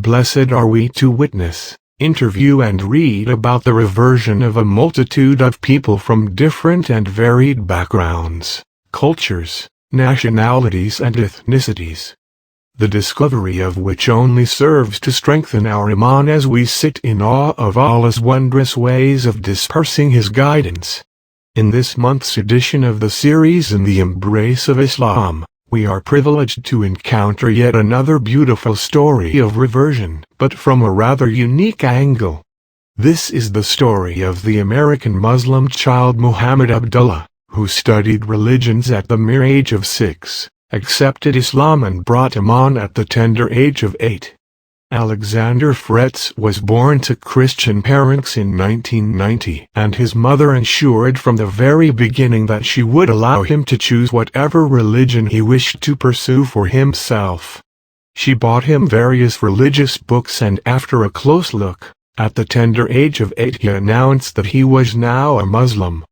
blessed are we to witness, interview and read about the reversion of a multitude of people from different and varied backgrounds, cultures, nationalities and ethnicities, the discovery of which only serves to strengthen our iman as we sit in awe of Allah's wondrous ways of dispersing His guidance. In this month's edition of the series In the Embrace of Islam, we are privileged to encounter yet another beautiful story of reversion, but from a rather unique angle. This is the story of the American Muslim child Muhammad Abdullah, who studied religions at the mere age of 6, accepted Islam and brought Iman at the tender age of 8. Alexander Fretz was born to Christian parents in 1990, and his mother ensured from the very beginning that she would allow him to choose whatever religion he wished to pursue for himself. She bought him various religious books, and after a close look, at the tender age of 8 he announced that he was now a Muslim.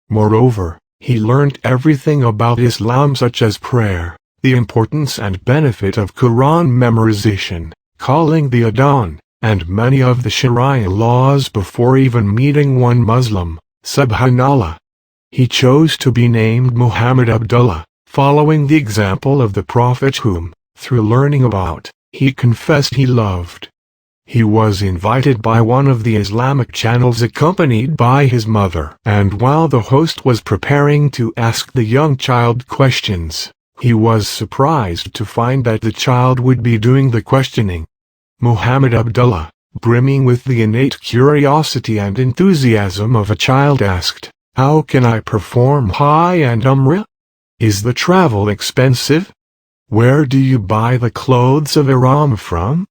Moreover, he learnt everything about Islam, such as prayer, the importance and benefit of Quran memorization, calling the Adhan, and many of the Sharia laws before even meeting one Muslim, Subhanallah. He chose to be named Muhammad Abdullah, following the example of the Prophet whom, through learning about, he confessed he loved. He was invited by one of the Islamic channels accompanied by his mother, and while the host was preparing to ask the young child questions, he was surprised to find that the child would be doing the questioning. Muhammad Abdullah, brimming with the innate curiosity and enthusiasm of a child, asked, "How can I perform Hajj and Umrah? Is the travel expensive? Where do you buy the clothes of Ihram from?"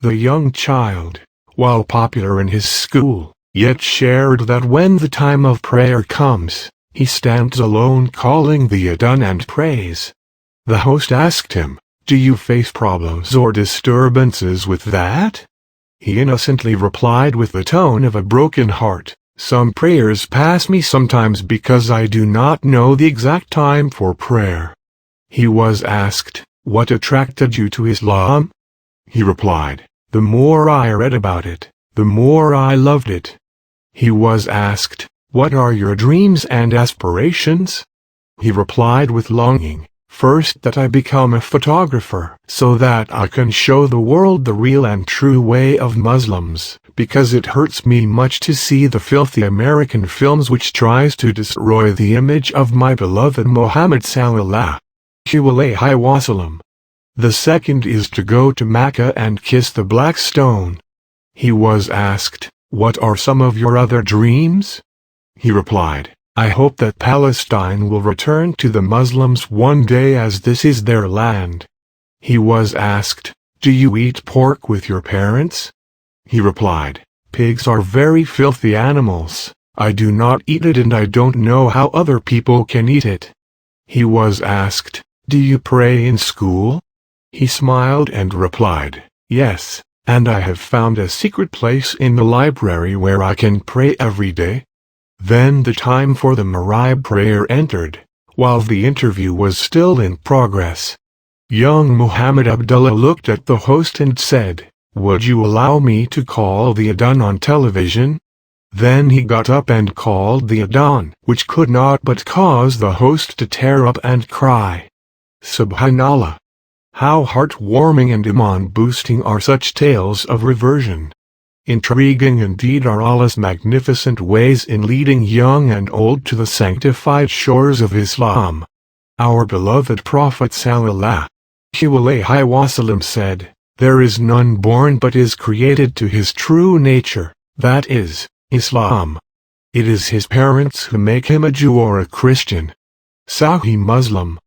The young child, while popular in his school, yet shared that when the time of prayer comes, he stands alone calling the Adhan and prays. The host asked him, "Do you face problems or disturbances with that?" He innocently replied with the tone of a broken heart, "Some prayers pass me sometimes because I do not know the exact time for prayer." He was asked, "What attracted you to Islam?" He replied, "The more I read about it, the more I loved it." He was asked, "What are your dreams and aspirations?" He replied with longing, "First, that I become a photographer, so that I can show the world the real and true way of Muslims, because it hurts me much to see the filthy American films which tries to destroy the image of my beloved Muhammad sallallahu alaihi wasallam. The second is to go to Mecca and kiss the Black Stone." He was asked, "What are some of your other dreams?" He replied, "I hope that Palestine will return to the Muslims one day, as this is their land." He was asked, "Do you eat pork with your parents?" He replied, "Pigs are very filthy animals. I do not eat it and I don't know how other people can eat it." He was asked, "Do you pray in school?" He smiled and replied, "Yes, and I have found a secret place in the library where I can pray every day." Then the time for the Maghrib prayer entered, while the interview was still in progress. Young Muhammad Abdullah looked at the host and said, "Would you allow me to call the Adhan on television?" Then he got up and called the Adhan, which could not but cause the host to tear up and cry. Subhanallah! How heartwarming and iman-boosting are such tales of reversion. Intriguing indeed are Allah's magnificent ways in leading young and old to the sanctified shores of Islam. Our beloved Prophet sallallahu alaihi wasallam said, "There is none born but is created to his true nature, that is, Islam. It is his parents who make him a Jew or a Christian." Sahih Muslim.